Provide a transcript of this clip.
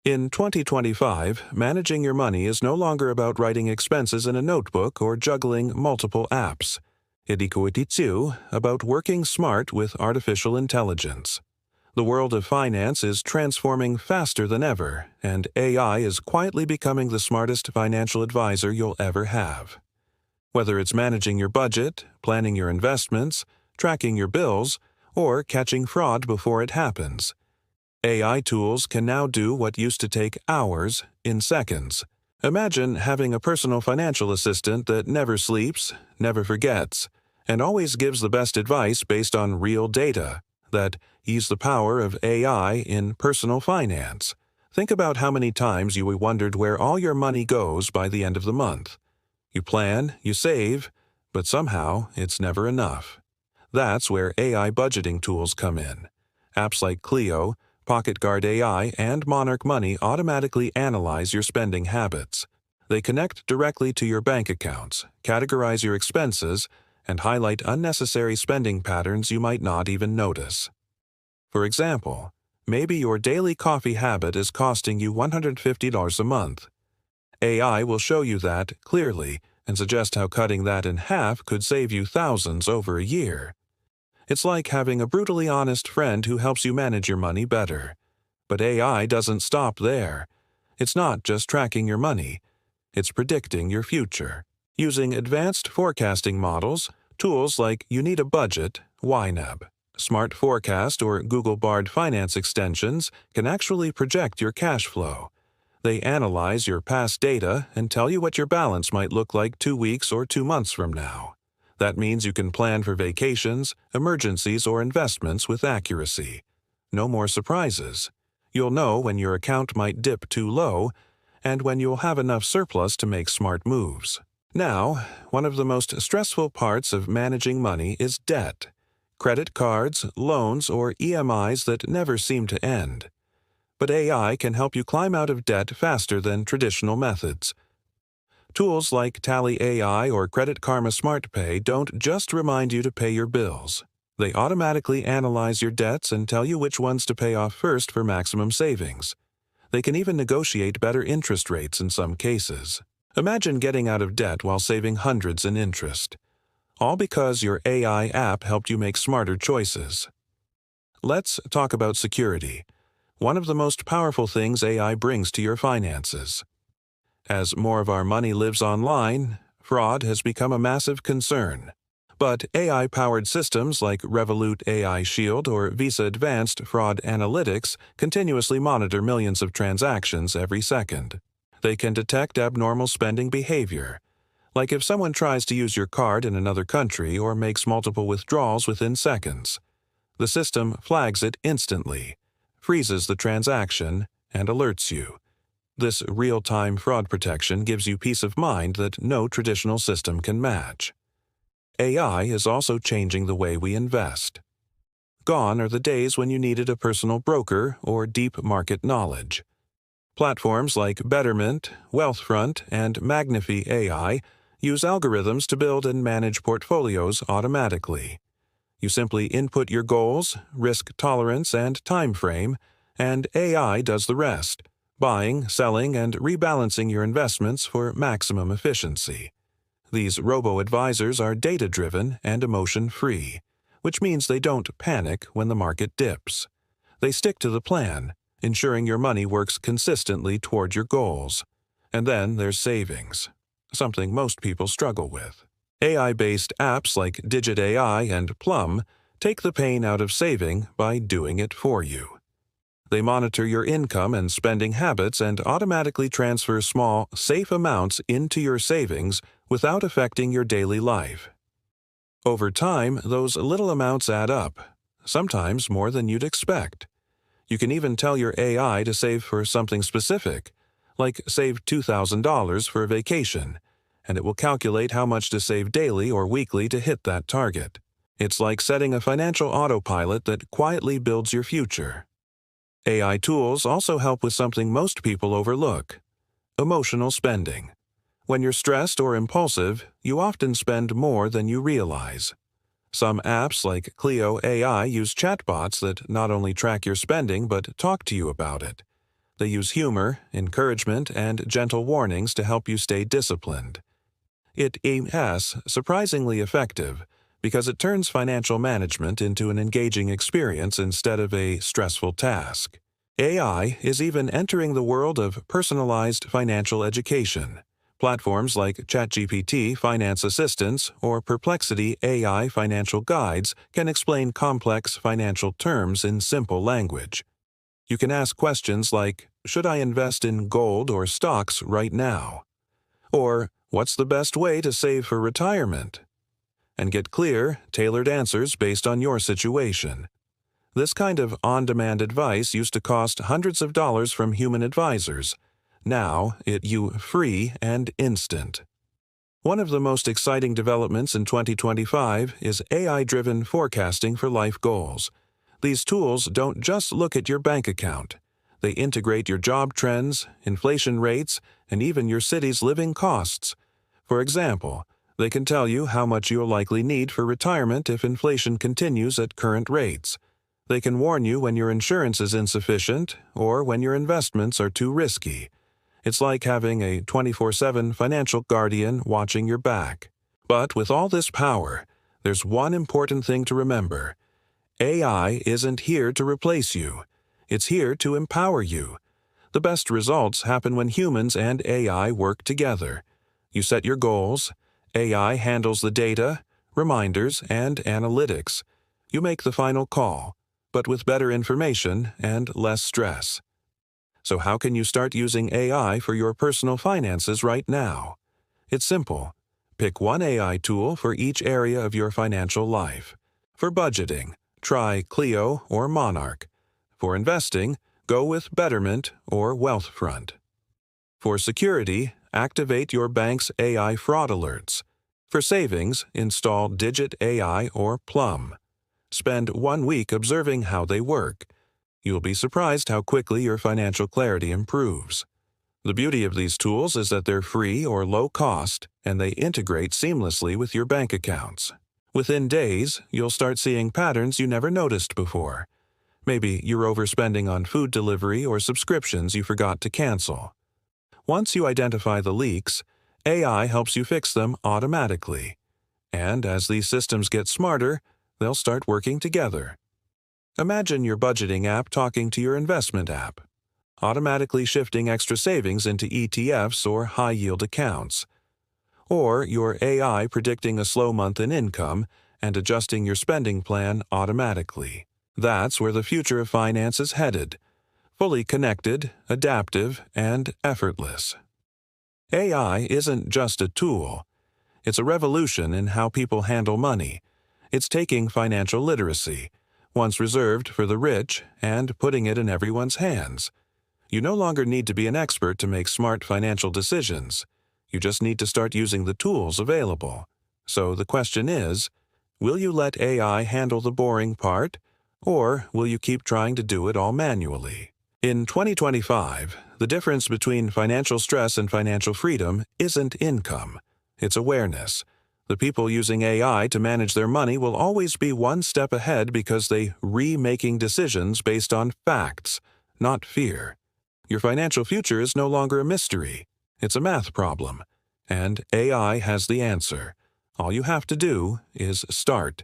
In 2025, managing your money is no longer about writing expenses in a notebook or juggling multiple apps. It's about working smart with artificial intelligence. The world of finance is transforming faster than ever, and AI is quietly becoming the smartest financial advisor you'll ever have. Whether it's managing your budget, planning your investments, tracking your bills, or catching fraud before it happens, AI tools can now do what used to take hours in seconds. Imagine having a personal financial assistant that never sleeps, never forgets, and always gives the best advice based on real data. That's the power of AI in personal finance. Think about how many times you wondered where all your money goes by the end of the month. You plan, you save, but somehow it's never enough. That's where AI budgeting tools come in. Apps like Clio, Pocket Guard AI, and Monarch Money automatically analyze your spending habits. They connect directly to your bank accounts, categorize your expenses, and highlight unnecessary spending patterns you might not even notice. For example, maybe your daily coffee habit is costing you $150 a month. AI will show you that clearly and suggest how cutting that in half could save you thousands over a year. It's like having a brutally honest friend who helps you manage your money better. But AI doesn't stop there. It's not just tracking your money, it's predicting your future. Using advanced forecasting models, tools like You Need a Budget, YNAB, Smart Forecast, or Google Bard Finance extensions can actually project your cash flow. They analyze your past data and tell you what your balance might look like 2 weeks or 2 months from now. That means you can plan for vacations, emergencies, or investments with accuracy. No more surprises. You'll know when your account might dip too low and when you'll have enough surplus to make smart moves. Now, one of the most stressful parts of managing money is debt. Credit cards, loans, or EMIs that never seem to end. But AI can help you climb out of debt faster than traditional methods. Tools like Tally AI or Credit Karma SmartPay don't just remind you to pay your bills. They automatically analyze your debts and tell you which ones to pay off first for maximum savings. They can even negotiate better interest rates in some cases. Imagine getting out of debt while saving hundreds in interest. All because your AI app helped you make smarter choices. Let's talk about security, one of the most powerful things AI brings to your finances. As more of our money lives online, fraud has become a massive concern. But AI-powered systems like Revolut AI Shield or Visa Advanced Fraud Analytics continuously monitor millions of transactions every second. They can detect abnormal spending behavior, like if someone tries to use your card in another country or makes multiple withdrawals within seconds. The system flags it instantly, freezes the transaction, and alerts you. This real-time fraud protection gives you peace of mind that no traditional system can match. AI is also changing the way we invest. Gone are the days when you needed a personal broker or deep market knowledge. Platforms like Betterment, Wealthfront, and Magnify AI use algorithms to build and manage portfolios automatically. You simply input your goals, risk tolerance, and time frame, and AI does the rest, buying, selling, and rebalancing your investments for maximum efficiency. These robo-advisors are data-driven and emotion-free, which means they don't panic when the market dips. They stick to the plan, ensuring your money works consistently toward your goals. And then there's savings, something most people struggle with. AI-based apps like Digit AI and Plum take the pain out of saving by doing it for you. They monitor your income and spending habits and automatically transfer small, safe amounts into your savings without affecting your daily life. Over time, those little amounts add up, sometimes more than you'd expect. You can even tell your AI to save for something specific, like save $2,000 for a vacation, and it will calculate how much to save daily or weekly to hit that target. It's like setting a financial autopilot that quietly builds your future. AI tools also help with something most people overlook: emotional spending. When you're stressed or impulsive, you often spend more than you realize. Some apps like Clio AI use chatbots that not only track your spending but talk to you about it. They use humor, encouragement, and gentle warnings to help you stay disciplined. It is surprisingly effective because it turns financial management into an engaging experience instead of a stressful task. AI is even entering the world of personalized financial education. Platforms like ChatGPT Finance Assistance or Perplexity AI Financial Guides can explain complex financial terms in simple language. You can ask questions like, "Should I invest in gold or stocks right now?" Or, "What's the best way to save for retirement?" And get clear, tailored answers based on your situation. This kind of on-demand advice used to cost hundreds of dollars from human advisors. Now, it's free and instant. One of the most exciting developments in 2025 is AI-driven forecasting for life goals. These tools don't just look at your bank account. They integrate your job trends, inflation rates, and even your city's living costs. For example, they can tell you how much you'll likely need for retirement if inflation continues at current rates. They can warn you when your insurance is insufficient or when your investments are too risky. It's like having a 24/7 financial guardian watching your back. But with all this power, there's one important thing to remember. AI isn't here to replace you. It's here to empower you. The best results happen when humans and AI work together. You set your goals, AI handles the data, reminders, and analytics. You make the final call, but with better information and less stress. So how can you start using AI for your personal finances right now? It's simple. Pick one AI tool for each area of your financial life. For budgeting, try Clio or Monarch. For investing, go with Betterment or Wealthfront. For security, activate your bank's AI fraud alerts. For savings, install Digit AI or Plum. Spend 1 week observing how they work. You'll be surprised how quickly your financial clarity improves. The beauty of these tools is that they're free or low cost, and they integrate seamlessly with your bank accounts. Within days, you'll start seeing patterns you never noticed before. Maybe you're overspending on food delivery or subscriptions you forgot to cancel. Once you identify the leaks, AI helps you fix them automatically. And as these systems get smarter, they'll start working together. Imagine your budgeting app talking to your investment app, automatically shifting extra savings into ETFs or high-yield accounts. Or your AI predicting a slow month in income and adjusting your spending plan automatically. That's where the future of finance is headed. Fully connected, adaptive, and effortless. AI isn't just a tool. It's a revolution in how people handle money. It's taking financial literacy, once reserved for the rich, and putting it in everyone's hands. You no longer need to be an expert to make smart financial decisions. You just need to start using the tools available. So the question is, will you let AI handle the boring part, or will you keep trying to do it all manually? In 2025, the difference between financial stress and financial freedom isn't income. It's awareness. The people using AI to manage their money will always be one step ahead because they're making decisions based on facts, not fear. Your financial future is no longer a mystery. It's a math problem. And AI has the answer. All you have to do is start.